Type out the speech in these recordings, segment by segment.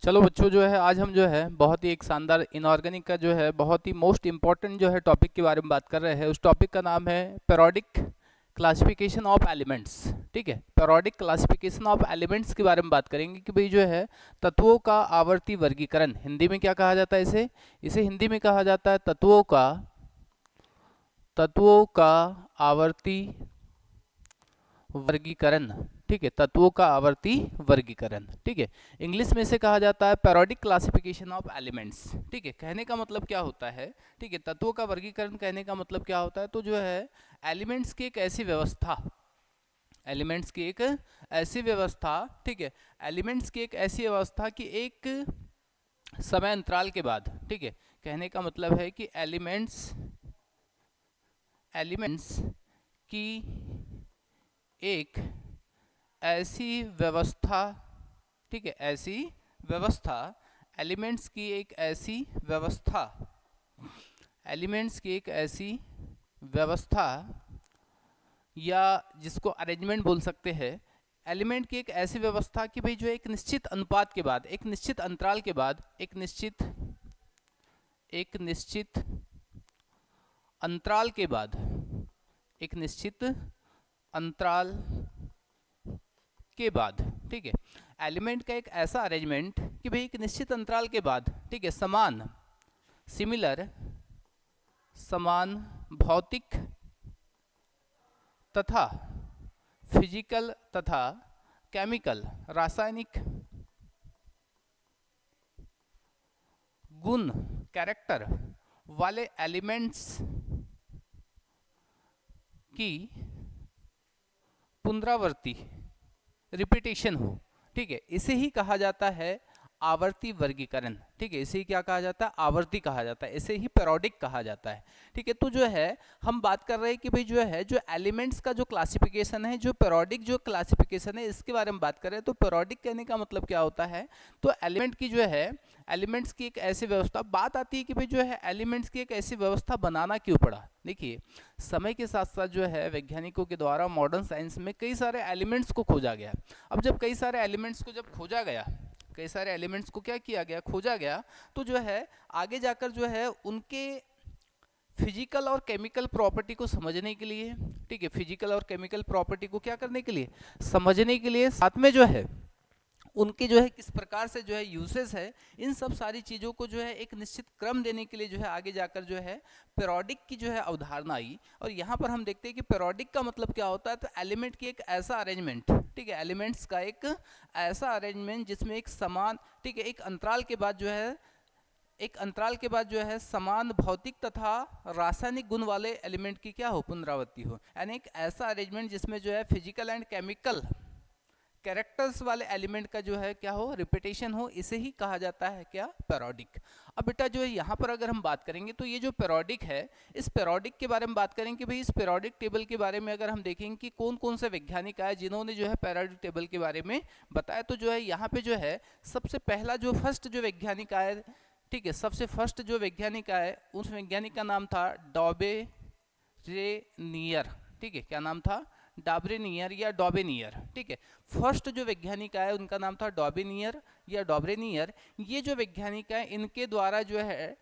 चलो बच्चों, जो है आज हम जो है बहुत ही एक शानदार इनऑर्गेनिक का जो है बहुत ही मोस्ट इम्पॉर्टेंट जो है टॉपिक के बारे में बात कर रहे हैं। उस टॉपिक का नाम है पेरियोडिक क्लासिफिकेशन ऑफ एलिमेंट्स। ठीक है, पेरियोडिक क्लासिफिकेशन ऑफ एलिमेंट्स के बारे में बात करेंगे कि भाई जो है तत्वों का आवर्ती वर्गीकरण। हिंदी में क्या कहा जाता है इसे? इसे हिंदी में कहा जाता है तत्वों का आवर्ती वर्गीकरण। ठीक है, तत्वों का आवर्ती वर्गीकरण। ठीक है, इंग्लिश में इसे कहा जाता है पेरियोडिक क्लासिफिकेशन ऑफ एलिमेंट्स। ठीक है, कहने का मतलब क्या होता है? ठीक है, तत्वों का वर्गीकरण कहने का मतलब क्या होता है? तो जो है एलिमेंट्स की एक ऐसी व्यवस्था, एलिमेंट्स की एक ऐसी व्यवस्था, ठीक है, एलिमेंट्स की एक ऐसी व्यवस्था कि एक समय अंतराल के बाद, ठीक है, कहने का मतलब है कि एलिमेंट्स एलिमेंट्स की एक ऐसी व्यवस्था, ठीक है, ऐसी व्यवस्था, एलिमेंट्स की एक ऐसी व्यवस्था, एलिमेंट्स की एक ऐसी व्यवस्था या जिसको अरेंजमेंट बोल सकते हैं, एलिमेंट की एक ऐसी व्यवस्था कि भाई जो एक निश्चित अनुपात के बाद, एक निश्चित अंतराल के बाद, एक निश्चित अंतराल के बाद, एक निश्चित अंतराल के बाद, ठीक है, एलिमेंट का एक ऐसा अरेंजमेंट कि भाई एक निश्चित अंतराल के बाद, ठीक है, समान भौतिक तथा फिजिकल तथा केमिकल रासायनिक गुण, कैरेक्टर वाले एलिमेंट्स की पुनरावृत्ति, रिपीटेशन हो। ठीक है, इसे ही कहा जाता है आवर्ती वर्गीकरण। ठीक है, इसे ही क्या कहा जाता है? आवर्ती कहा जाता है, इसे ही पेरियोडिक कहा जाता है। ठीक है, तो जो है हम बात कर रहे हैं कि भाई जो है जो एलिमेंट्स का जो क्लासिफिकेशन है, जो पेरियोडिक जो क्लासिफिकेशन है, इसके बारे में बात कर रहे हैं। तो पेरियोडिक कहने का मतलब क्या होता है? तो एलिमेंट की जो है, एलिमेंट्स की एक ऐसी व्यवस्था, बात आती है कि भाई जो है एलिमेंट्स की एक ऐसी व्यवस्था बनाना क्यों पड़ा। देखिए, समय के साथ साथ जो है वैज्ञानिकों के द्वारा मॉडर्न साइंस में कई सारे एलिमेंट्स को खोजा गया। अब जब कई सारे एलिमेंट्स को जब खोजा गया, कई सारे एलिमेंट्स को क्या किया गया? खोजा गया। तो जो है आगे जाकर जो है उनके फिजिकल और केमिकल प्रॉपर्टी को समझने के लिए, ठीक है, फिजिकल और केमिकल प्रॉपर्टी को क्या करने के लिए? समझने के लिए, साथ में जो है उनके जो है किस प्रकार से जो है यूसेस है, इन सब सारी चीज़ों को जो है एक निश्चित क्रम देने के लिए जो है आगे जाकर जो है पेरियोडिक की जो है अवधारणा आई। और यहाँ पर हम देखते हैं कि पेरियोडिक का मतलब क्या होता है? तो एलिमेंट की एक ऐसा अरेंजमेंट, ठीक है, एलिमेंट्स का एक ऐसा अरेंजमेंट जिसमें एक समान, ठीक है, एक अंतराल के बाद जो है, एक अंतराल के बाद जो है समान भौतिक तथा रासायनिक गुण वाले एलिमेंट की क्या हो? पुनरावृत्ति हो। यानी एक ऐसा अरेंजमेंट जिसमें जो है फिजिकल एंड केमिकल कैरेक्टर्स वाले एलिमेंट का जो है क्या हो? रिपीटेशन हो। इसे ही कहा जाता है क्या? पेरियोडिक। अब बेटा जो है यहाँ पर अगर हम बात करेंगे तो ये जो पेरियोडिक है, इस पेरियोडिक के बारे में बात करेंगे कि भाई इस पेरियोडिक टेबल के बारे में अगर हम देखेंगे कि कौन कौन से वैज्ञानिक आए जिन्होंने जो है पेरियोडिक टेबल के बारे में बताया, तो जो है यहाँ पे जो है सबसे पहला जो फर्स्ट जो वैज्ञानिक आए, ठीक है, सबसे फर्स्ट जो वैज्ञानिक आए, उस वैज्ञानिक का नाम था डॉबेरेनियर। ठीक है, क्या नाम था? डाब्रेनियर या डॉबेनियर। ठीक है, फर्स्ट जो वैज्ञानिक आए उनका नाम था डॉबेनियर या डॉबरेनियर। ये जो वैज्ञानिक है इनके द्वारा जो है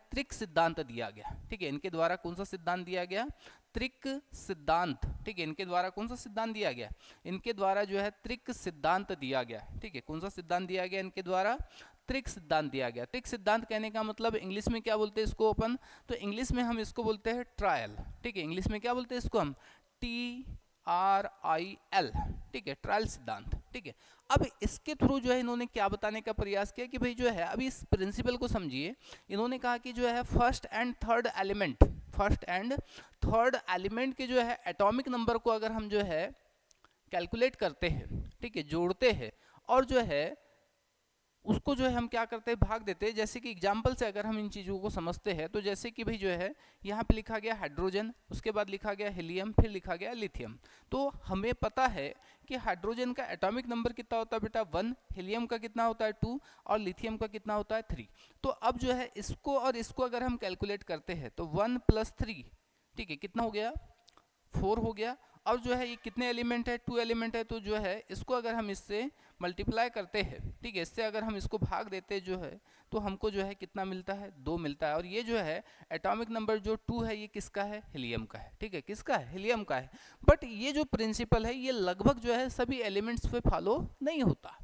त्रिक सिद्धांत दिया गया। ठीक है, इनके द्वारा कौन सा सिद्धांत दिया गया? त्रिक सिद्धांत। ठीक है, इनके द्वारा कौन सा सिद्धांत दिया गया? इनके द्वारा जो है त्रिक सिद्धांत दिया गया। ठीक है, कौन सा सिद्धांत दिया गया? इनके द्वारा त्रिक सिद्धांत दिया गया। त्रिक सिद्धांत कहने का मतलब इंग्लिश में क्या बोलते हैं इसको अपन? तो इंग्लिश में हम इसको बोलते हैं ट्रायल। ठीक है, इंग्लिश में क्या बोलते हैं इसको हम? TRIL। ठीक है, ट्रायल सिद्धांत। ठीक है, अब इसके थ्रू जो है इन्होंने क्या बताने का प्रयास किया कि भाई जो है अभी इस प्रिंसिपल को समझिए। इन्होंने कहा कि जो है फर्स्ट एंड थर्ड एलिमेंट के जो है एटॉमिक नंबर को अगर हम जो है कैलकुलेट करते हैं, ठीक है, जोड़ते हैं, और जो है उसको जो है हम क्या करते हैं? भाग देते हैं। जैसे कि एग्जाम्पल से अगर हम इन चीज़ों को समझते हैं, तो जैसे कि भाई जो है यहाँ पे लिखा गया हाइड्रोजन, उसके बाद लिखा गया हीलियम, फिर लिखा गया लिथियम। तो हमें पता है कि हाइड्रोजन का एटॉमिक नंबर कितना होता है बेटा? 1। हीलियम का कितना होता है? 2। और लिथियम का कितना होता है? 3। तो अब जो है इसको और इसको अगर हम कैलकुलेट करते हैं तो 1 + 3, ठीक है, कितना हो गया? 4 हो गया। और जो है ये कितने एलिमेंट है, 2 एलिमेंट है, तो जो है इसको अगर हम इससे मल्टीप्लाई करते हैं, ठीक है, इससे अगर हम इसको भाग देते हैं जो है, तो हमको जो है कितना मिलता है, 2 मिलता है। और ये जो है एटॉमिक नंबर जो 2 है ये किसका है, हीलियम का है, ठीक है, किसका है, हीलियम का है। बट ये जो प्रिंसिपल है ये लगभग जो है सभी एलिमेंट्स पे फॉलो नहीं होता।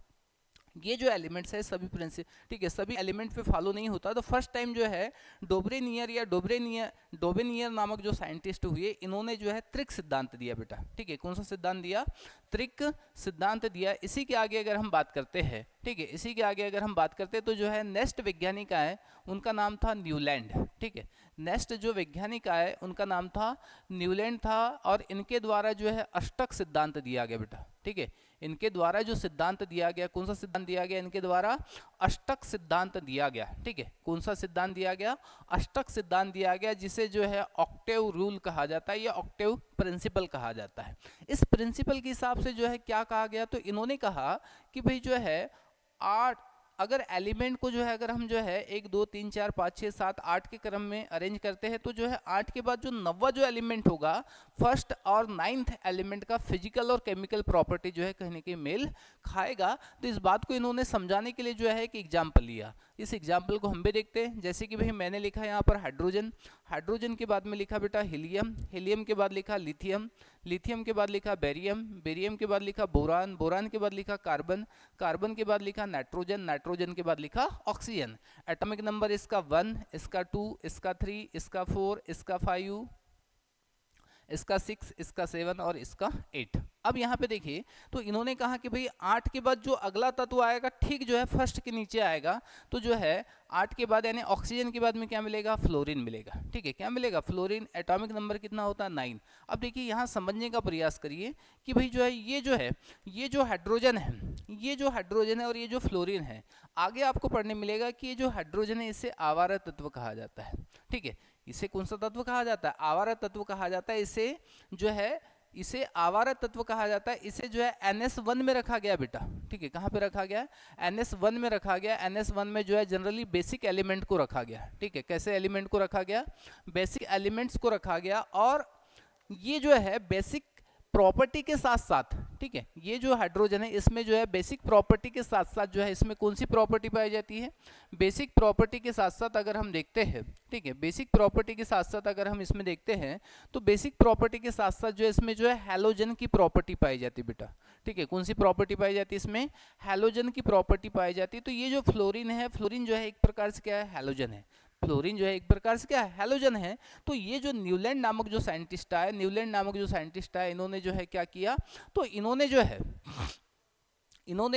ये जो एलिमेंट्स है सभी प्रिंसिपल, ठीक है, सभी एलिमेंट पे फॉलो नहीं होता। तो फर्स्ट टाइम जो है डोब्रेनियर या डोबेनियर नामक जो साइंटिस्ट हुए, इन्होंने जो है त्रिक सिद्धांत दिया बेटा, ठीक है, कौन सा सिद्धांत दिया, त्रिक सिद्धांत दिया। इसी के आगे अगर हम बात करते हैं, ठीक है, इसी के आगे अगर हम बात करते हैं तो जो है नेक्स्ट वैज्ञानिक आए उनका नाम था न्यूलैंड, ठीक है, नेक्स्ट जो वैज्ञानिक आए उनका नाम था न्यूलैंड था। और इनके द्वारा जो है अष्टक सिद्धांत दिया गया बेटा, ठीक है, इनके द्वारा जो सिद्धांत दिया गया, कौन सा सिद्धांत दिया गया, इनके द्वारा अष्टक सिद्धांत दिया गया, ठीक है, कौन सा सिद्धांत दिया गया, अष्टक सिद्धांत दिया गया, जिसे जो है ऑक्टेव रूल कहा जाता है या ऑक्टेव प्रिंसिपल कहा जाता है। इस प्रिंसिपल के हिसाब से जो है क्या कहा गया, तो इन्होंने कहा कि भाई जो है 8 अगर एलिमेंट को जो है अगर हम जो है 1 2 3 4 5 6 7 8 के क्रम में अरेंज करते हैं, तो जो है 8 के बाद जो 9वां जो एलिमेंट होगा, फर्स्ट और 9th एलिमेंट का फिजिकल और केमिकल प्रॉपर्टी जो है कहीं ना कहीं मेल खाएगा। तो इस बात को इन्होंने समझाने के लिए जो है एक एग्जाम्पल लिया। इस एग्जाम्पल को हम भी देखते हैं, जैसे कि भाई मैंने लिखा यहाँ पर हाइड्रोजन, हाइड्रोजन के बाद में लिखा बेटा हीलियम, हीलियम के बाद लिखा लिथियम, लिथियम के बाद लिखा बेरियम, बेरियम के बाद लिखा बोरान, बोरान के बाद लिखा कार्बन, कार्बन के बाद लिखा नाइट्रोजन, नाइट्रोजन के बाद लिखा ऑक्सीजन। एटॉमिक नंबर इसका 1, इसका 2, इसका 3, इसका 4, इसका 5, इसका 6, इसका 7 और इसका 8। अब यहाँ पे देखिए, तो इन्होंने कहा कि भाई 8 के बाद जो अगला तत्व आएगा ठीक जो है फर्स्ट के नीचे आएगा, तो जो है 8 के बाद यानी ऑक्सीजन के बाद में क्या मिलेगा, फ्लोरीन मिलेगा, ठीक है, क्या मिलेगा, फ्लोरीन। एटॉमिक नंबर कितना होता है, 9। अब देखिए यहाँ समझने का प्रयास करिए कि भाई जो है ये जो हाइड्रोजन है, ये जो हाइड्रोजन है और ये जो फ्लोरीन है, आगे आपको पढ़ने मिलेगा कि ये जो हाइड्रोजन है इसे आवारा तत्व कहा जाता है, ठीक है, इसे कौन सा तत्व कहा जाता है, आवारा तत्व कहा जाता है। इसे जो है इसे आवारा तत्व कहा जाता है। इसे जो है NS1 में रखा गया बेटा, ठीक है, कहाँ पे रखा गया, NS1 में रखा गया। NS1 में जो है जनरली बेसिक एलिमेंट को रखा गया, ठीक है, कैसे एलिमेंट को रखा गया, बेसिक एलिमेंट्स को रखा गया। और ये जो है बेसिक प्रॉपर्टी के साथ साथ, ठीक है, ये जो हाइड्रोजन है इसमें जो है बेसिक प्रॉपर्टी के साथ साथ जो है इसमें कौन सी प्रॉपर्टी पाई जाती है, बेसिक प्रॉपर्टी के साथ साथ अगर हम देखते हैं, ठीक है, बेसिक प्रॉपर्टी के साथ साथ अगर हम इसमें देखते हैं तो बेसिक प्रॉपर्टी के साथ साथ जो है इसमें जो है हैलोजन की प्रॉपर्टी पाई जाती है बेटा, ठीक है, कौन सी प्रॉपर्टी पाई जाती है, इसमें हैलोजन की प्रॉपर्टी पाई जाती है। तो ये जो फ्लोरीन है, फ्लोरीन जो है एक प्रकार से क्या है, हैलोजन है, फ्लोरीन जो है एक प्रकार से क्या है, हैलोजन है। तो ये जो न्यूलैंड नामक जो साइंटिस्ट आए, न्यूलैंड नामक जो साइंटिस्ट आए, इन्होंने जो है क्या किया, तो इन्होंने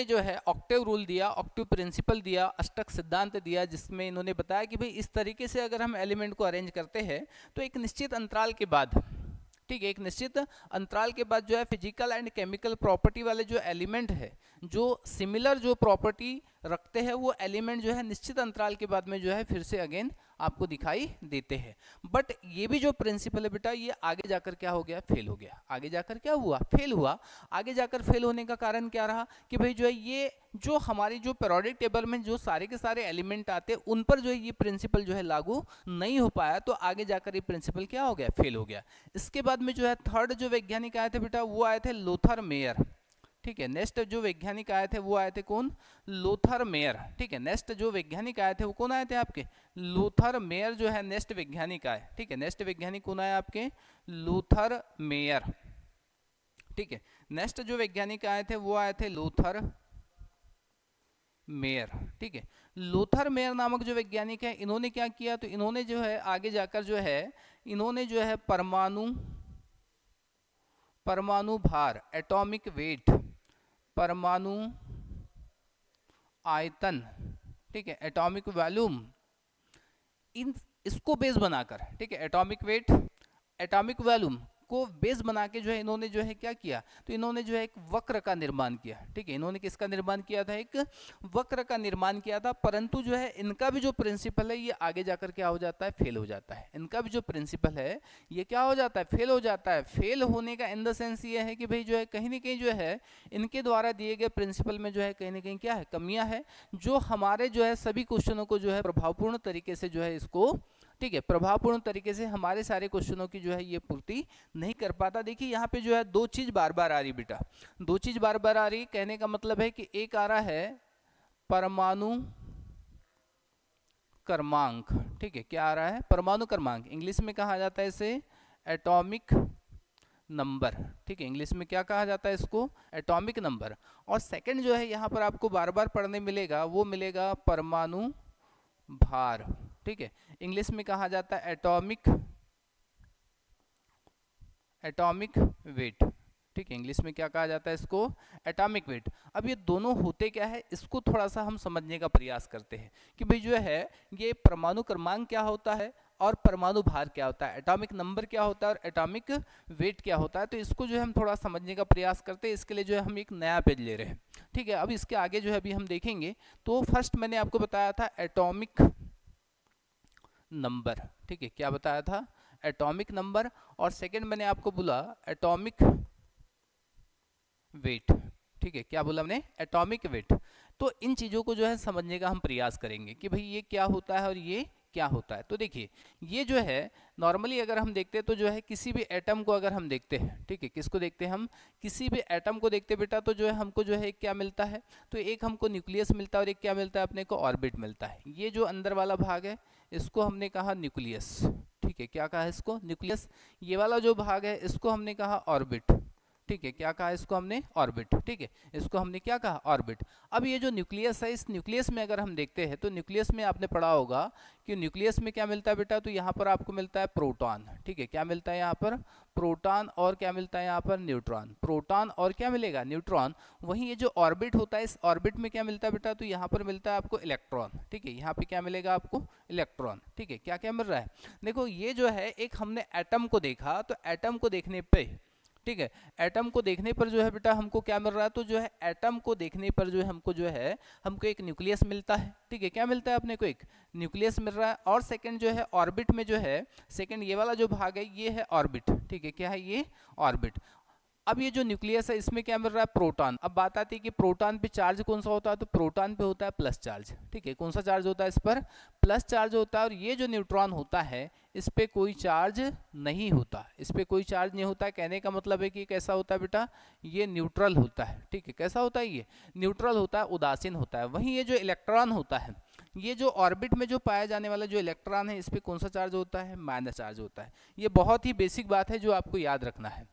जो है ऑक्टेव रूल दिया, ऑक्टेव प्रिंसिपल दिया, अष्टक सिद्धांत दिया, जिसमें इन्होंने बताया कि भाई इस तरीके से अगर हम एलिमेंट को अरेंज करते हैं तो एक निश्चित अंतराल के बाद, ठीक है, एक निश्चित अंतराल के बाद जो है फिजिकल एंड केमिकल प्रॉपर्टी वाले जो एलिमेंट है, जो सिमिलर जो प्रॉपर्टी रखते हैं, वो एलिमेंट जो है निश्चित अंतराल के बाद में जो है फिर से अगेन आपको दिखाई देते हैं। बट ये भी जो प्रिंसिपल है बेटा, ये आगे जाकर क्या हो गया, फेल हो गया। आगे जाकर क्या हुआ, फेल हुआ। आगे जाकर फेल होने का कारण क्या रहा कि भाई जो है ये जो हमारी जो पीरियोडिक टेबल में जो सारे के सारे एलिमेंट आते हैं उन पर जो है ये प्रिंसिपल जो है लागू नहीं हो पाया, तो आगे जाकर ये प्रिंसिपल क्या हो गया, फेल हो गया। इसके बाद में जो है थर्ड जो वैज्ञानिक आए थे बेटा, वो आए थे लोथर मेयर, ठीक है। नेक्स्ट जो वैज्ञानिक आए थे वो आए थे कौन, लोथर मेयर, ठीक है। नेक्स्ट जो वैज्ञानिक आए थे वो कौन आए थे आपके, लोथर मेयर जो है नेक्स्ट वैज्ञानिक आए, ठीक है। नेक्स्ट वैज्ञानिक कौन आए आपके, लोथर मेयर, ठीक है। नेक्स्ट जो वैज्ञानिक आए थे वो आए थे लोथर मेयर, ठीक है। लोथर मेयर नामक जो वैज्ञानिक है, इन्होंने क्या किया, तो इन्होंने जो है आगे जाकर जो है इन्होंने जो है परमाणु भार, एटॉमिक वेट, परमाणु आयतन, ठीक है, एटॉमिक वॉल्यूम, इसको बेस बनाकर, ठीक है, एटॉमिक वेट, एटॉमिक वॉल्यूम को बेस बना के जो है इन्होंने जो है क्या किया, तो इन्होंने जो है एक वक्र का निर्माण किया, ठीक है। इन्होंने किसका निर्माण किया था, एक वक्र का निर्माण किया था। परंतु जो है इनका भी जो प्रिंसिपल है ये आगे जाकर क्या हो जाता है, फेल हो जाता है। इनका भी जो प्रिंसिपल है ये क्या हो जाता है, फेल हो जाता है। फेल होने का इन द सेंस ये है कि भाई जो है कहीं ना कहीं जो है इनके द्वारा दिए गए प्रिंसिपल में जो है कहीं ना कहीं क्या है, कमियां है, जो हमारे जो है सभी क्वेश्चनों को जो है प्रभावपूर्ण तरीके से जो है इसको ठीक है, प्रभावपूर्ण तरीके से हमारे सारे क्वेश्चनों की जो है ये पूर्ति नहीं कर पाता। देखिए यहाँ पे जो है दो चीज बार बार आ रही बेटा, दो चीज बार बार आ रही। कहने का मतलब है कि एक आ रहा है परमाणु क्रमांक, ठीक है, क्या आ रहा है, परमाणु क्रमांक, इंग्लिश में कहा जाता है इसे एटॉमिक नंबर, ठीक है, इंग्लिश में क्या कहा जाता है इसको, एटॉमिक नंबर। और सेकंड जो है यहाँ पर आपको बार बार पढ़ने मिलेगा, वो मिलेगा परमाणु भार, ठीक है, इंग्लिश में कहा जाता है एटॉमिक वेट, ठीक है, इंग्लिश में क्या कहा जाता है इसको, एटॉमिक वेट। अब ये दोनों होते क्या है, इसको थोड़ा सा हम समझने का प्रयास करते हैं कि भाई जो है ये परमाणु क्रमांक क्या होता है और परमाणु भार क्या होता है, एटॉमिक नंबर क्या होता है और एटॉमिक वेट क्या होता है। तो इसको जो है हम थोड़ा समझने का प्रयास करते हैं, इसके लिए जो है हम एक नया पेज ले रहे हैं, ठीक है। अब इसके आगे जो है अभी हम देखेंगे। तो फर्स्ट मैंने आपको बताया था एटॉमिक नंबर, ठीक है, क्या बताया था, एटॉमिक नंबर। और सेकंड मैंने आपको बोला एटॉमिक वेट, ठीक है, क्या बोला हमने, एटॉमिक वेट। तो इन चीजों को जो है समझने का हम प्रयास करेंगे कि भाई ये क्या होता है और ये क्या होता है। तो देखिए ये जो है नॉर्मली अगर हम देखते हैं तो जो है किसी भी एटम को अगर हम देखते हैं, ठीक है, किसको देखते हैं हम, किसी भी एटम को देखते हैं बेटा, तो जो है हमको जो है क्या मिलता है, तो एक हमको न्यूक्लियस मिलता है और एक क्या मिलता है अपने को, ऑर्बिट मिलता है। ये जो अंदर वाला भाग है इसको हमने कहा न्यूक्लियस, ठीक है, क्या कहा है इसको, न्यूक्लियस। ये वाला जो भाग है इसको हमने कहा ऑर्बिट, ठीक है, क्या कहा इसको हमने, ऑर्बिट, ठीक है, इसको हमने क्या कहा, ऑर्बिट। अब ये जो न्यूक्लियस है, इस न्यूक्लियस में अगर हम देखते हैं तो न्यूक्लियस में आपने पढ़ा होगा कि न्यूक्लियस में क्या मिलता है बेटा, तो यहाँ पर आपको मिलता है प्रोटॉन, ठीक है, क्या मिलता है यहाँ पर, प्रोटॉन, और क्या मिलता है यहाँ पर, न्यूट्रॉन, प्रोटॉन और क्या मिलेगा, न्यूट्रॉन। वहीं ये जो ऑर्बिट होता है, इस ऑर्बिट में क्या मिलता है बेटा, तो यहाँ पर मिलता है आपको इलेक्ट्रॉन, ठीक है, यहाँ पे क्या मिलेगा आपको, इलेक्ट्रॉन, ठीक है, क्या क्या मिल रहा है। देखो ये जो है एक हमने एटम को देखा, तो एटम को देखने पे, ठीक है, एटम को देखने पर जो है बेटा हमको क्या मिल रहा है, तो जो है एटम को देखने पर जो है हमको जो है हमको एक न्यूक्लियस मिलता है, ठीक है, क्या मिलता है अपने को, एक न्यूक्लियस मिल रहा है। और सेकंड जो है ऑर्बिट में जो है, सेकंड ये वाला जो भाग है ये है ऑर्बिट, ठीक है, क्या है ये, ऑर्बिट। अब ये जो न्यूक्लियस है इसमें क्या मिल रहा है, प्रोटॉन। अब बात आती है कि प्रोटॉन पे चार्ज कौन सा होता है, तो प्रोटॉन पे होता है प्लस चार्ज, ठीक है, कौन सा चार्ज होता है इस पर, प्लस चार्ज होता है। और ये जो न्यूट्रॉन होता है इस पे कोई चार्ज नहीं होता, इस पे कोई चार्ज नहीं होता। कहने का मतलब है कि कैसा होता है बेटा, ये न्यूट्रल होता है, ठीक है, कैसा होता है, ये न्यूट्रल होता है, उदासीन होता है। वहीं ये जो इलेक्ट्रॉन होता है, ये जो ऑर्बिट में जो पाया जाने वाला जो इलेक्ट्रॉन है इस पे कौन सा चार्ज होता है, माइनस चार्ज होता है। ये बहुत ही बेसिक बात है जो आपको याद रखना है,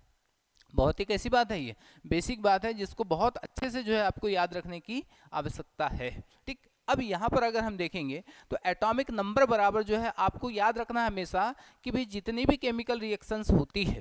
बहुत ही कैसी बात है, ये बेसिक बात है जिसको बहुत अच्छे से जो है आपको याद रखने की आवश्यकता है, ठीक। अब यहाँ पर अगर हम देखेंगे तो एटॉमिक नंबर बराबर जो है आपको याद रखना है हमेशा कि भाई जितनी भी केमिकल रिएक्शंस होती है,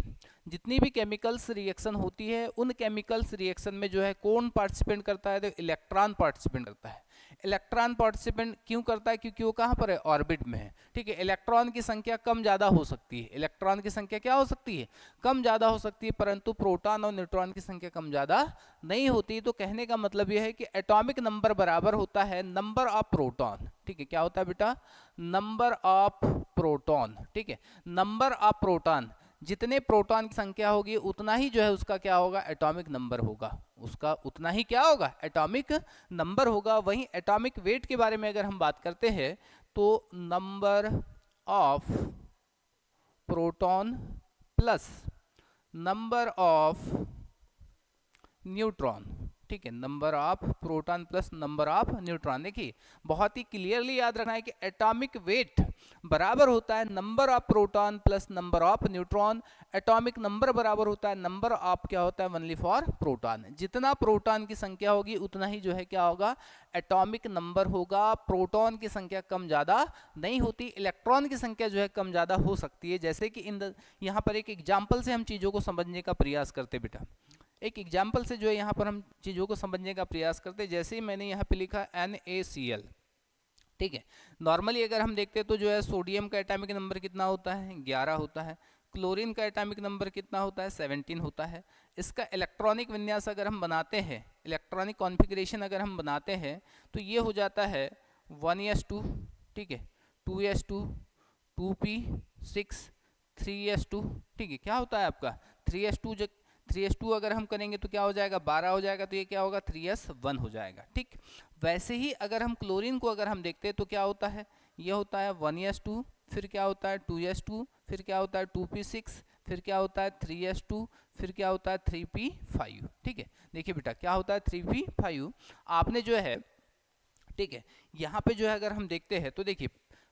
जितनी भी केमिकल्स रिएक्शन होती है, उन केमिकल्स रिएक्शन में जो है कौन पार्टिसिपेंट करता है, तो इलेक्ट्रॉन पार्टिसिपेंट करता है। इलेक्ट्रॉन पार्टिसिपेंट क्यों करता है, क्योंकि वो कहाँ पर है, ऑर्बिट में है, ठीक है। इलेक्ट्रॉन की संख्या कम ज़्यादा हो सकती है, इलेक्ट्रॉन की संख्या क्या हो सकती है, कम ज़्यादा हो सकती है, परंतु प्रोटॉन और न्यूट्रॉन की संख्या कम ज़्यादा नहीं होती। तो कहने का मतलब यह है कि एटॉमिक नंबर बराबर होता है नंबर ऑफ प्रोटॉन, ठीक है, क्या होता है बेटा, नंबर ऑफ प्रोटॉन, ठीक है, नंबर ऑफ प्रोटॉन। जितने प्रोटॉन की संख्या होगी उतना ही जो है उसका क्या होगा, एटॉमिक नंबर होगा, उसका उतना ही क्या होगा, एटॉमिक नंबर होगा। वहीं एटॉमिक वेट के बारे में अगर हम बात करते हैं तो number of proton plus number of neutron, ठीक है, number of proton plus number of neutron. देखिए बहुत ही क्लियरली याद रखना है कि एटॉमिक वेट बराबर होता है number of proton plus number of neutron. Atomic number बराबर होता है नंबर ऑफ क्या होता है, ओनली फॉर प्रोटॉन। जितना प्रोटॉन की संख्या होगी उतना ही जो है क्या होगा, एटॉमिक नंबर होगा। प्रोटॉन की संख्या कम ज़्यादा नहीं होती, इलेक्ट्रॉन की संख्या जो है कम ज़्यादा हो सकती है। जैसे कि यहाँ पर एक एग्जाम्पल से हम चीज़ों को समझने का प्रयास करते बेटा, एक एग्जाम्पल से जो है यहाँ पर हम चीज़ों को समझने का प्रयास करते हैं। जैसे ही मैंने यहाँ पे लिखा NaCl, ठीक है, नॉर्मली अगर हम देखते हैं तो जो है सोडियम का एटॉमिक नंबर कितना होता है, 11 होता है। क्लोरीन का एटॉमिक नंबर कितना होता है, 17 होता है। इसका इलेक्ट्रॉनिक विन्यास अगर हम बनाते हैं, इलेक्ट्रॉनिक कॉन्फ़िगरेशन अगर हम बनाते हैं तो ये हो जाता है 1s2, ठीक है, 2s2, 2p6, 3s2, ठीक है, क्या होता है आपका 3s2 अगर हम करेंगे तो क्या हो जाएगा, 12 हो जाएगा, तो ये क्या होगा 3s1 हो जाएगा, ठीक। वैसे ही अगर हम क्लोरीन को अगर हम देखते हैं तो क्या होता है, ये होता है 1s2, फिर क्या होता है 2s2, फिर क्या होता है 2p6, फिर क्या होता है 3s2, फिर क्या होता है 3p5। ठीक है, देखिए बेटा क्या होता है 3p5 आपने जो है, ठीक है, यहाँ पे जो है अगर हम देखते हैं तो देखिए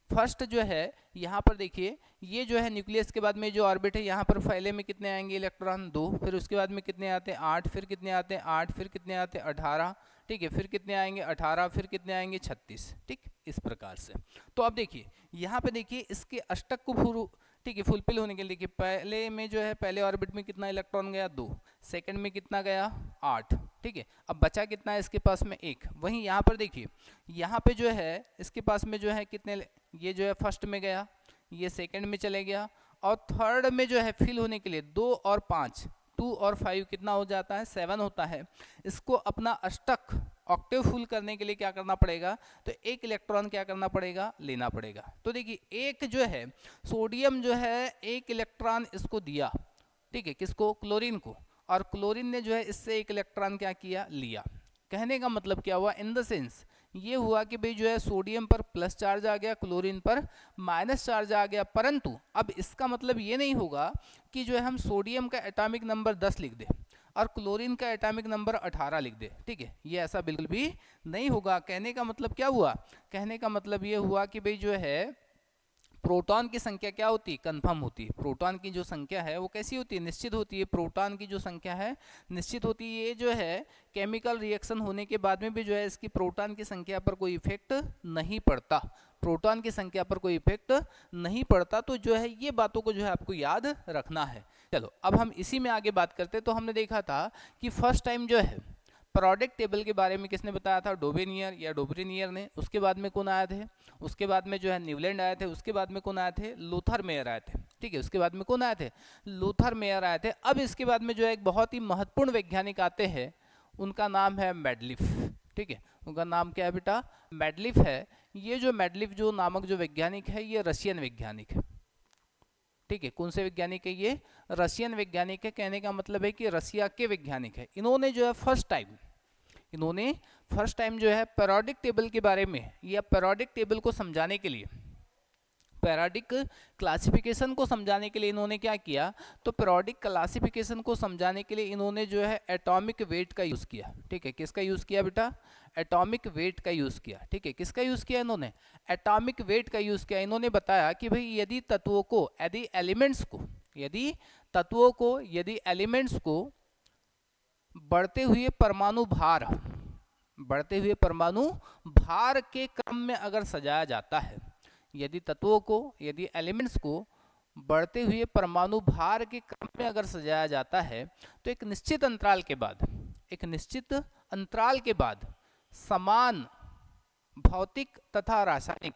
फर्स्ट जो है यहाँ पर देखिए ये जो है न्यूक्लियस के बाद में जो ऑर्बिट है यहाँ पर पहले में कितने आएंगे इलेक्ट्रॉन 2, फिर उसके बाद में कितने आते हैं 8, फिर कितने आते हैं 8, फिर कितने आते हैं 18, ठीक है, फिर कितने आएंगे 18, फिर कितने आएंगे 36। ठीक, इस प्रकार से। तो अब देखिए यहाँ पे देखिए इसके अष्टक को ठीक है फुलफिल होने के लिए देखिए पहले में जो है पहले ऑर्बिट में कितना इलेक्ट्रॉन गया 2, सेकंड में कितना गया 8, ठीक है, अब बचा कितना है इसके पास में 1। वहीं यहाँ पर देखिए यहाँ पे जो है इसके पास में जो है कितने, ये जो है फर्स्ट में गया, ये सेकंड में चले गया, और थर्ड में जो है फिल होने के लिए 2 और 5, 2 और 5 कितना हो जाता है 7 होता है। इसको अपना अष्टक ऑक्टेव फुल करने के लिए क्या करना पड़ेगा, तो एक इलेक्ट्रॉन क्या करना पड़ेगा लेना पड़ेगा। तो देखिए एक जो है सोडियम जो है एक इलेक्ट्रॉन इसको दिया, ठीक है, किसको क्लोरीन को, और क्लोरीन ने जो है इससे एक इलेक्ट्रॉन क्या किया लिया। कहने का मतलब क्या हुआ, इन द सेंस ये हुआ कि भाई जो है सोडियम पर प्लस चार्ज आ गया, क्लोरीन पर माइनस चार्ज आ गया, परंतु अब इसका मतलब ये नहीं होगा कि जो है हम सोडियम का एटॉमिक नंबर 10 लिख दें और क्लोरीन का एटॉमिक नंबर 18 लिख दे, ठीक है, ये ऐसा बिल्कुल भी नहीं होगा। कहने का मतलब क्या हुआ, कहने का मतलब ये हुआ कि भाई जो है प्रोटॉन की संख्या क्या होती है कंफर्म होती है, प्रोटॉन की जो संख्या है वो कैसी होती है निश्चित होती है, प्रोटॉन की जो संख्या है निश्चित होती है। ये जो है केमिकल रिएक्शन होने के बाद में भी जो है इसकी प्रोटॉन की संख्या पर कोई इफेक्ट नहीं पड़ता, प्रोटॉन की संख्या पर कोई इफेक्ट नहीं पड़ता। तो जो है ये बातों को जो है आपको याद रखना है। चलो अब हम इसी में आगे बात करते हैं। तो हमने देखा था कि फर्स्ट टाइम जो है प्रोडक्ट टेबल के बारे में किसने बताया था, डोबेनियर या डोब्रिनियर ने। उसके बाद में कौन आए थे, उसके बाद में जो है न्यूलैंड आए थे, उसके बाद में कौन आए थे लूथर मेयर आए थे, ठीक है, उसके बाद में कौन आए थे लूथर मेयर आए थे। अब इसके बाद में जो है एक बहुत ही महत्वपूर्ण वैज्ञानिक आते हैं, उनका नाम है मेडलिफ, ठीक है, उनका नाम क्या है बेटा मेडलिफ है। ये जो मेडलिफ जो नामक जो वैज्ञानिक है ये रशियन वैज्ञानिक है, ठीक है, कौन से वैज्ञानिक है ये रशियन वैज्ञानिक है। कहने का मतलब है कि रसिया के वैज्ञानिक है। इन्होंने जो है फर्स्ट टाइम जो है पेरियोडिक टेबल के बारे में या पेरियोडिक टेबल को समझाने के लिए, पेरियोडिक क्लासिफिकेशन को समझाने के लिए इन्होंने क्या किया, तो पेरियोडिक क्लासिफिकेशन को समझाने के लिए इन्होंने जो है एटॉमिक वेट का यूज़ किया, ठीक है, किसका यूज़ किया बेटा एटॉमिक वेट का यूज़ किया, ठीक है, किसका यूज़ किया इन्होंने एटॉमिक वेट का यूज़ किया। इन्होंने बताया कि भाई यदि तत्वों को यदि एलिमेंट्स को बढ़ते हुए परमाणु भार के क्रम में अगर सजाया जाता है, यदि तत्वों को यदि एलिमेंट्स को बढ़ते हुए परमाणु भार के क्रम में अगर सजाया जाता है तो एक निश्चित अंतराल के बाद समान भौतिक तथा रासायनिक,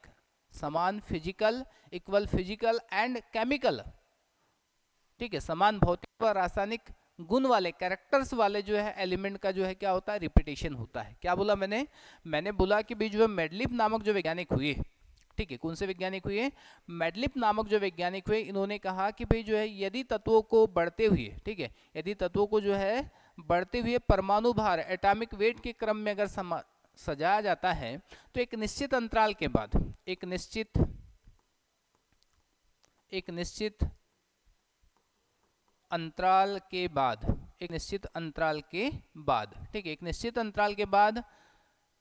समान physical equal physical and chemical, ठीक है, समान भौतिक व रासायनिक गुण वाले कैरेक्टर्स वाले जो है एलिमेंट का जो है क्या होता है रिपीटेशन होता है। क्या बोला मैंने बोला कि भाई जो है मेडलिफ नामक जो वैज्ञानिक हुए, ठीक है, कौन से वैज्ञानिक हुए मेडलिफ नामक जो वैज्ञानिक हुए, इन्होंने कहा कि भाई जो है यदि तत्वों को बढ़ते हुए, ठीक है, यदि तत्वों को जो है बढ़ते हुए परमाणु भार एटॉमिक वेट के क्रम में अगर सजाया जाता है तो एक निश्चित अंतराल के बाद एक निश्चित अंतराल के बाद ठीक है, एक निश्चित अंतराल के बाद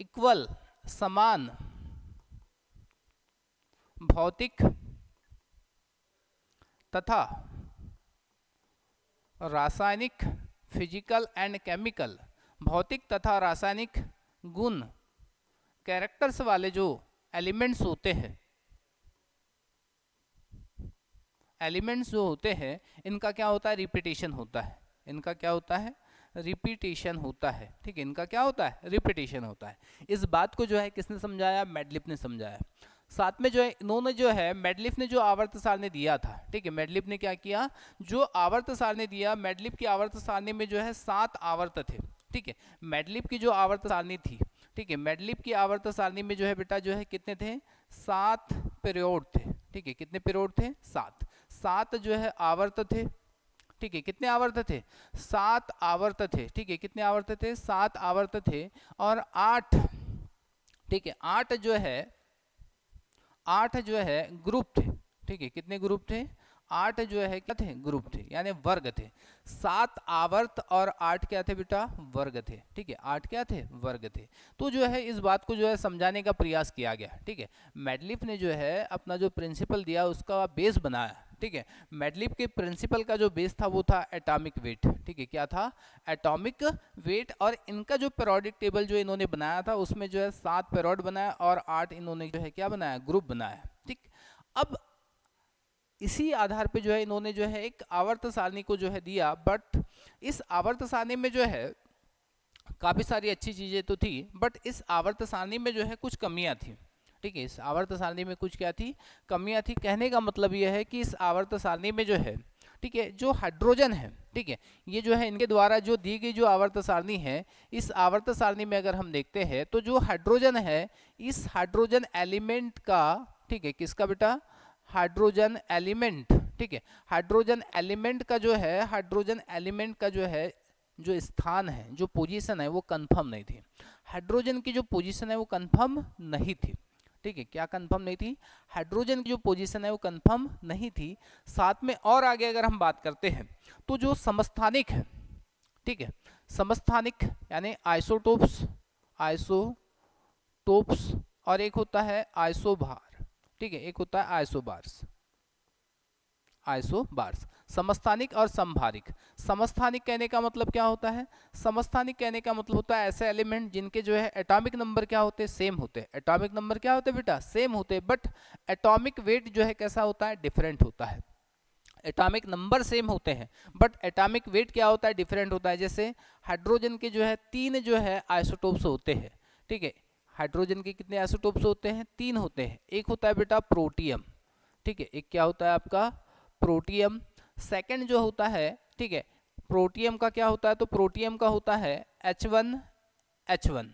इक्वल समान भौतिक तथा रासायनिक फिजिकल एंड केमिकल, भौतिक तथा रासायनिक गुण कैरेक्टर्स वाले जो एलिमेंट्स जो होते हैं इनका क्या होता है रिपीटेशन होता है, इनका क्या होता है रिपीटेशन होता है, ठीक है, इनका क्या होता है रिपीटेशन होता है। इस बात को जो है किसने समझाया मेडलिफ ने समझाया। साथ में जो है इन्होंने जो है मेडलिफ ने जो आवर्त सारणी दिया था, ठीक है, मेडलिफ ने क्या किया जो आवर्त सारणी दिया, मेडलिफ की आवर्त सारणी में जो है 7 आवर्त थे, ठीक है, मेडलिफ की जो आवर्त सारणी थी, ठीक है, मेडलिफ की आवर्त सारणी में जो है बेटा जो है कितने थे 7 पीरियड थे, ठीक है, कितने पीरियड थे 7 जो है आवर्त थे, ठीक है, कितने आवर्त थे 7 आवर्त थे, ठीक है, कितने आवर्त थे 7 आवर्त थे, और 8, ठीक है, 8 जो है ग्रुप थे, ठीक है, कितने ग्रुप थे? 8 जो है क्या थे? ग्रुप थे, यानी वर्ग थे। 7 आवर्त और 8 क्या थे बेटा? वर्ग थे। ठीक है, 8 क्या थे? वर्ग थे। तो जो है इस बात को जो है समझाने का प्रयास किया गया। ठीक है, मैडलिफ ने जो है अपना जो प्रिंसिपल दिया उसका बेस बनाया। ठीक है, मैडलिफ के प्रिंसिपल का जो बेस था वो था एटॉमिक वेट। ठीक है, क्या था? Atomic weight. और इनका जो पीरियोडिक टेबल जो इन्होंने बनाया था उसमें जो है 7 पीरियड बनाया और 8 इन्होंने जो है क्या बनाया? ग्रुप बनाया। ठीक, अब इसी आधार पे जो है इन्होंने जो है एक आवर्त सारणी को जो है दिया। बट इस आवर्त सारणी में जो है काफी सारी अच्छी चीजें तो थी, बट इस आवर्त सारणी में जो है कुछ कमियां थी। ठीक है, इस आवर्त सारणी में कुछ क्या थी? कमियां थी। कहने का मतलब यह है कि इस आवर्त सारणी में जो है, ठीक है, जो हाइड्रोजन है, ठीक है, ये जो है इनके द्वारा जो दी गई जो आवर्त सारणी है, इस आवर्त सारणी में अगर हम देखते हैं तो जो हाइड्रोजन है, इस हाइड्रोजन एलिमेंट का, ठीक है, किसका बेटा? Hydrogen element. ठीक है, हाइड्रोजन एलिमेंट का जो है, हाइड्रोजन एलिमेंट का जो है जो स्थान है, जो पोजीशन है, वो कंफर्म नहीं थी। हाइड्रोजन की जो पोजीशन है वो कंफर्म नहीं थी। ठीक है, क्या कंफर्म नहीं थी? हाइड्रोजन की जो पोजीशन है वो कंफर्म नहीं थी। साथ में और आगे अगर हम बात करते हैं तो जो समस्थानिक है, ठीक है, समस्थानिक यानी आइसोटोप्स, आइसोटोप्स, और एक होता है आइसोबार। ठीक है, एक होता है आइसोबार्स, आइसोबार्स। समस्थानिक और समभारिक। समस्थानिक कहने का मतलब क्या होता है? समस्थानिक कहने का मतलब होता है ऐसे एलिमेंट जिनके जो है एटॉमिक नंबर क्या होते हैं? सेम होते हैं। एटॉमिक नंबर क्या होते हैं बेटा? सेम होते हैं, बट एटॉमिक वेट जो है कैसा होता है? डिफरेंट होता है। एटॉमिक नंबर सेम होते हैं बट एटॉमिक वेट क्या होता है? डिफरेंट होता है। जैसे हाइड्रोजन के जो है 3 जो है आइसोटोप्स होते हैं। ठीक है, हाइड्रोजन के कितने आइसोटोप्स होते हैं? 3 होते हैं। एक होता है बेटा प्रोटियम। ठीक है, एक क्या होता है आपका? प्रोटियम। सेकंड जो होता है, ठीक है, प्रोटियम का क्या होता है? तो प्रोटियम का होता है H1H1।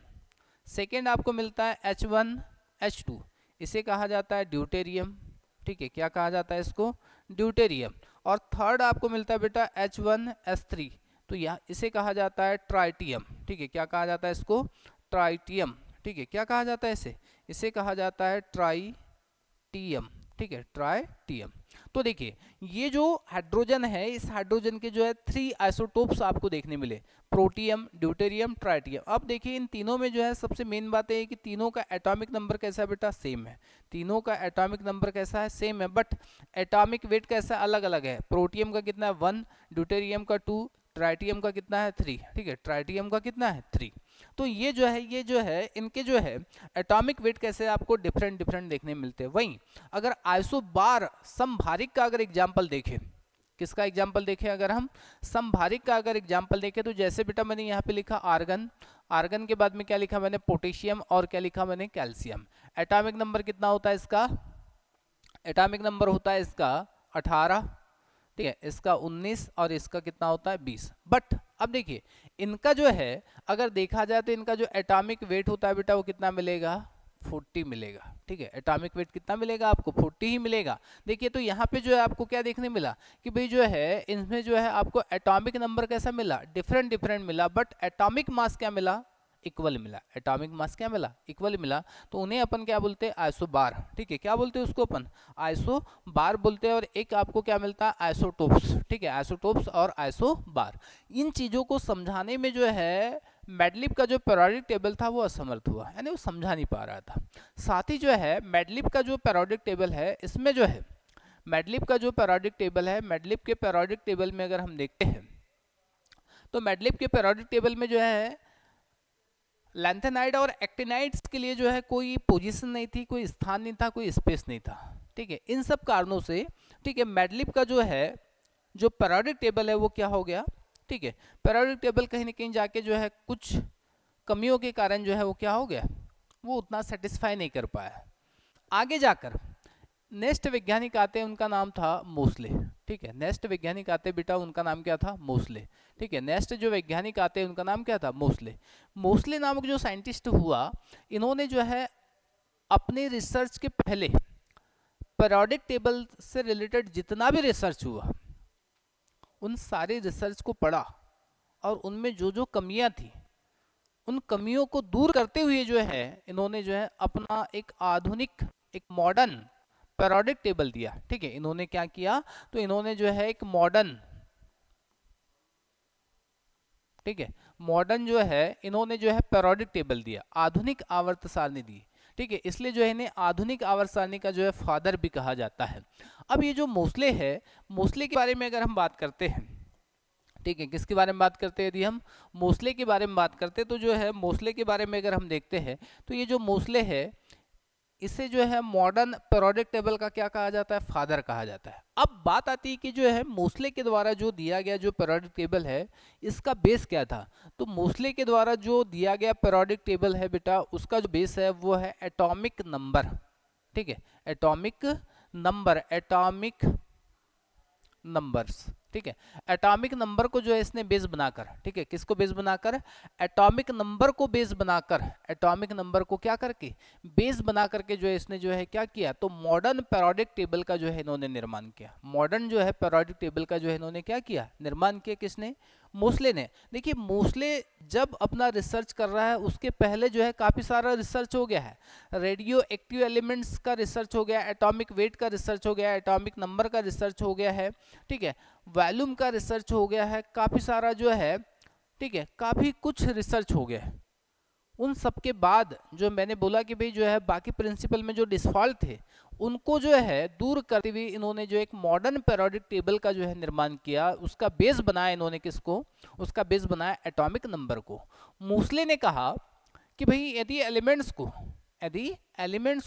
सेकंड आपको मिलता है H1H2, इसे कहा जाता है ड्यूटेरियम। ठीक है, क्या कहा जाता है इसको? ड्यूटेरियम। और थर्ड आपको मिलता है बेटा H1S3, तो यह इसे कहा जाता है ट्राइटियम। ठीक है, क्या कहा जाता है इसको? ट्राइटियम। ठीक है, क्या कहा जाता है इसे? इसे कहा जाता है ट्राइटियम। ठीक है, ट्राइटियम। तो देखिए ये जो हाइड्रोजन है, इस हाइड्रोजन के जो है 3 आइसोटोप्स आपको देखने मिले, प्रोटियम, ड्यूटेरियम, ट्राइटियम। अब देखिए इन तीनों में जो है सबसे मेन बात है कि तीनों का एटॉमिक नंबर कैसा है बेटा? सेम है। तीनों का एटॉमिक नंबर कैसा है? सेम है, बट एटॉमिक वेट कैसा अलग अलग है। प्रोटियम का कितना है? 1, ड्यूटेरियम का 2, ट्राइटियम का कितना है? 3। ठीक है, ट्राइटियम का कितना है? 3। तो ये जो है इनके जो है एटॉमिक वेट कैसे आपको डिफरेंट डिफरेंट देखने मिलते हैं। वहीं अगर आइसोबार समभारिक का अगर एग्जाम्पल देखें, किसका एग्जाम्पल देखें? अगर हम समभारिक का अगर एग्जाम्पल देखें तो जैसे बेटा मैंने यहाँ पे लिखा आर्गन, आर्गन के बाद में क्या लिखा मैंने? पोटेशियम, और क्या लिखा मैंने? कैल्शियम। एटॉमिक नंबर कितना होता है इसका? एटॉमिक नंबर होता है इसका 18। ठीक है, इसका 19 और इसका कितना होता है? 20। बट अब देखिए इनका जो है अगर देखा जाए तो इनका जो एटॉमिक वेट होता है बेटा वो कितना मिलेगा? 40 मिलेगा। ठीक है, एटॉमिक वेट कितना मिलेगा आपको? 40 ही मिलेगा। देखिए तो यहाँ पे जो है आपको क्या देखने मिला कि भाई जो है इनमें जो है आपको एटॉमिक नंबर कैसा मिला? डिफरेंट डिफरेंट मिला, बट एटॉमिक मास क्या मिला? इक्वल मिला। एटॉमिक मास क्या मिला? इक्वल मिला। तो उन्हें अपन क्या बोलते हैं? आइसोबार। ठीक है, क्या बोलते हैं उसको अपन? आइसोबार बोलते हैं। और एक आपको क्या मिलता है? आइसोटोप्स। ठीक है, आइसोटोप्स और आइसोबार। इन चीजों को समझाने में जो है मैडलिप का जो पीरियोडिक टेबल था वो असमर्थ हुआ, यानी वो समझा नहीं पा रहा था। साथ ही जो है मैडलिप का जो पीरियोडिक टेबल है, इसमें जो है मैडलिप का जो पीरियोडिक टेबल है, मैडलिप के पीरियोडिक टेबल में अगर हम देखते हैं तो मैडलिप के पीरियोडिक टेबल में जो है लैंथेनाइड और एक्टिनाइड्स के लिए जो है कोई पोजीशन नहीं थी, कोई स्थान नहीं था, कोई स्पेस नहीं था। ठीक है, इन सब कारणों से, ठीक है, मैडलिप का जो है जो पीरियोडिक टेबल है वो क्या हो गया? ठीक है, पीरियोडिक टेबल कहीं ना कहीं जाके जो है कुछ कमियों के कारण जो है वो क्या हो गया? वो उतना सेटिस्फाई नहीं कर पाया। आगे जाकर नेक्स्ट वैज्ञानिक आते हैं, उनका नाम था मोसले। ठीक है, नेक्स्ट वैज्ञानिक आते बेटा, उनका नाम क्या था? मोसले। ठीक है, नेक्स्ट जो वैज्ञानिक आते हैं उनका नाम क्या था? मोसले। मोसले नामक जो साइंटिस्ट हुआ, इन्होंने जो है अपने रिसर्च के पहले पीरियोडिक टेबल से रिलेटेड जितना भी रिसर्च हुआ उन सारे रिसर्च को पढ़ा और उनमें जो जो कमियां थी उन कमियों को दूर करते हुए जो है इन्होंने जो है अपना एक आधुनिक, एक मॉडर्न पेरियोडिक टेबल दिया, ठीक है। इन्होंने क्या किया, तो इन्होंने जो है एक मॉडर्न, ठीक है, मॉडर्न जो है इन्होंने जो है पेरियोडिक टेबल दिया, आधुनिक आवर्त सारणी दी, ठीक है। इसलिए जो है इन्हें आधुनिक आवर्त सारणी का जो है फादर भी कहा जाता है। अब ये जो मोस्ले है, मोस्ले के बारे में अगर हम बात करते हैं, ठीक है, किसके बारे में बात करते हैं, यदि हम मोस्ले के बारे में बात करते हैं तो जो है मोस्ले के बारे में अगर हम देखते हैं तो ये जो मोस्ले है इसे जो है मॉडर्न पेरियोडिक टेबल का क्या कहा जाता है, फादर कहा जाता है। अब बात आती है कि जो है मोस्ले के द्वारा जो दिया गया जो पेरियोडिक टेबल है इसका बेस क्या था। तो मोस्ले के द्वारा जो दिया गया पेरियोडिक टेबल है बेटा, उसका जो बेस है वो है एटॉमिक नंबर, ठीक है, एटॉमिक नंबर, एटॉमिक नंबर्स, ठीक है। एटॉमिक नंबर को जो है इसने बेस बनाकर, ठीक है, किसको बेस बनाकर, एटॉमिक नंबर को बेस बनाकर, एटॉमिक नंबर को क्या करके बेस बना करके जो है इसने जो है क्या किया, तो मॉडर्न पेरियोडिक टेबल का जो है इन्होंने निर्माण किया। मॉडर्न जो है पेरियोडिक टेबल का जो है इन्होंने क्या किया, निर्माण किया, किसने, मोस्ले ने। देखिए मोस्ले जब अपना रिसर्च कर रहा है उसके पहले जो है काफी सारा रिसर्च हो गया है, रेडियो एक्टिव एलिमेंट्स का रिसर्च हो गया, एटॉमिक वेट का रिसर्च हो गया, एटॉमिक नंबर का रिसर्च हो गया है, ठीक है, वॉल्यूम का रिसर्च हो गया है, काफी सारा जो है, ठीक है, काफी कुछ रिसर्च हो गया है। उन सब के बाद जो मैंने बोला कि भाई जो है बाकी प्रिंसिपल में जो डिफॉल्ट थे उनको जो है दूर करते हुए इन्होंने जो एक मॉडर्न पेरियोडिक टेबल का जो है निर्माण किया, उसका बेस बनाया इन्होंने, किसको, उसका बेस बनाया एटॉमिक नंबर को। मोस्ले ने कहा कि भाई यदि एलिमेंट्स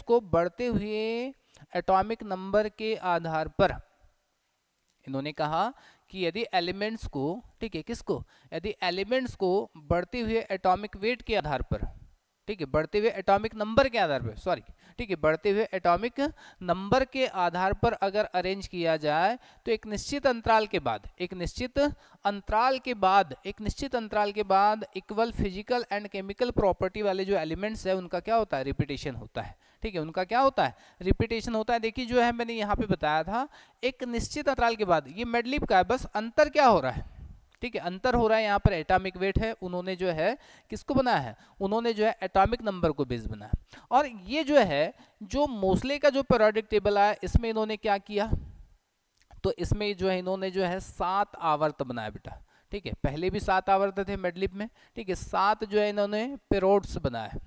को बढ़ते हुए एटॉमिक नंबर के आधार पर, इन्होंने कहा कि यदि एलिमेंट्स को, ठीक है, किसको, यदि एलिमेंट्स को बढ़ते हुए एटॉमिक वेट के आधार पर, ठीक है, बढ़ते हुए एटॉमिक नंबर के आधार पर, सॉरी, ठीक है, बढ़ते हुए एटॉमिक नंबर के आधार पर अगर अरेंज किया जाए तो एक निश्चित अंतराल के बाद, एक निश्चित अंतराल के बाद, एक निश्चित अंतराल के बाद equal physical and chemical property वाले जो एलिमेंट्स है उनका क्या होता है, रिपीटेशन होता है, ठीक है, उनका क्या होता है, रिपीटेशन होता है। देखिए जो है मैंने यहाँ पे बताया था एक निश्चित अंतराल के बाद, ये मेडलिप का है, बस अंतर क्या हो रहा है, ठीक है, अंतर हो रहा है, यहाँ पर एटॉमिक वेट है, उन्होंने जो है किसको बनाया है, उन्होंने जो है एटॉमिक नंबर को बेस बनाया। और ये जो है जो मोस्ले का जो पेरियोडिक टेबल आया इसमें इन्होंने क्या किया, तो इसमें जो है इन्होंने जो है 7 आवर्त बनाया बेटा, ठीक है, पहले भी 7 आवर्त थे मेडलिप में, ठीक है, 7 जो है इन्होंने पेरोड्स बनाया,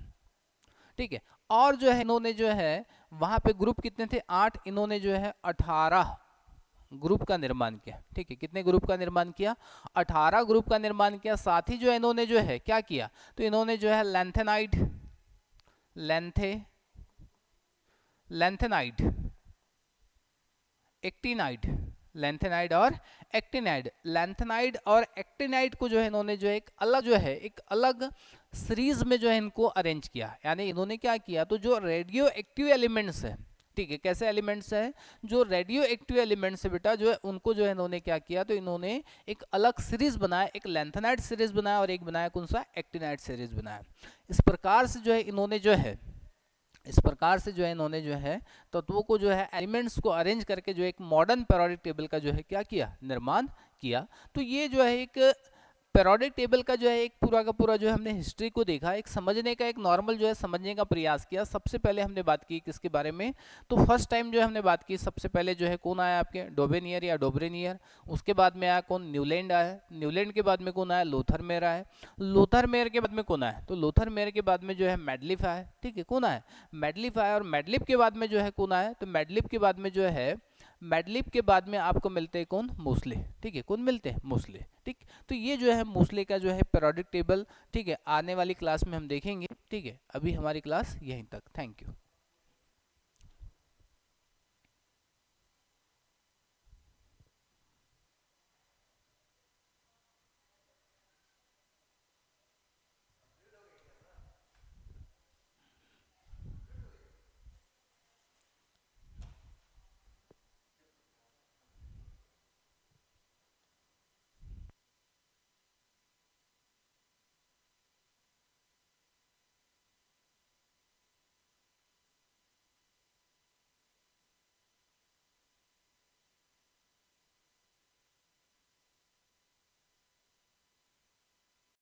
ठीक है। और जो है इन्होंने जो है वहां पे ग्रुप कितने थे, 8, इन्होंने जो है 18 ग्रुप का निर्माण किया, ठीक है, कितने ग्रुप का निर्माण किया, 18 ग्रुप का निर्माण किया। साथ ही जो है इन्होंने जो है क्या किया, तो इन्होंने जो है लेंथेनाइड, एक्टिनाइड, लेंथेनाइड और एक्टिनाइड, लेंथेनाइड और एक्टिनाइड को जो है इन्होंने जो एक अलग सीरीज में जो है इनको अरेंज किया। यानी इन्होंने क्या किया, तो जो रेडियो एक्टिव एलिमेंट्स है, ठीक है, कैसे एलिमेंट्स है, जो रेडियो एक्टिव एलिमेंट्स है बेटा, जो है उनको जो है इन्होंने क्या किया, तो इन्होंने एक अलग सीरीज बनाया, एक लेंथेनाइड सीरीज बनाया और एक बनाया कौन सा, एक्टिनाइड सीरीज बनाया। इस प्रकार से जो है इन्होंने जो है तत्वों को जो है एलिमेंट्स को अरेंज करके जो एक मॉडर्न पेरियोडिक टेबल का जो है क्या किया, निर्माण किया। तो ये जो है एक पेरियोडिक टेबल का जो है एक पूरा का पूरा जो है हमने हिस्ट्री को देखा, एक समझने का, एक नॉर्मल जो है समझने का प्रयास किया। सबसे पहले हमने बात की किसके बारे में, तो फर्स्ट टाइम जो है हमने बात की, सबसे पहले जो है कौन आया आपके, डोबेनियर या डोब्रेनियर, उसके बाद में आया कौन, न्यूलैंड आया, न्यूलैंड के बाद में कौन आया, लोथरमेयर आया, लोथरमेयर के बाद में कौन आया, तो लोथरमेयर के बाद में जो है मेडलिफ आया, ठीक है, कौन आया, मेडलिफ आया। और मेडलिफ के बाद में जो है कौन आया, तो मेडलिफ के बाद में जो है, मेडलिप के बाद में आपको मिलते हैं कौन, मोस्ले, ठीक है, कौन मिलते हैं, मोस्ले, ठीक। तो ये जो है मोस्ले का जो है पेरियोडिक टेबल, ठीक है, आने वाली क्लास में हम देखेंगे, ठीक है। अभी हमारी क्लास यहीं तक, थैंक यू।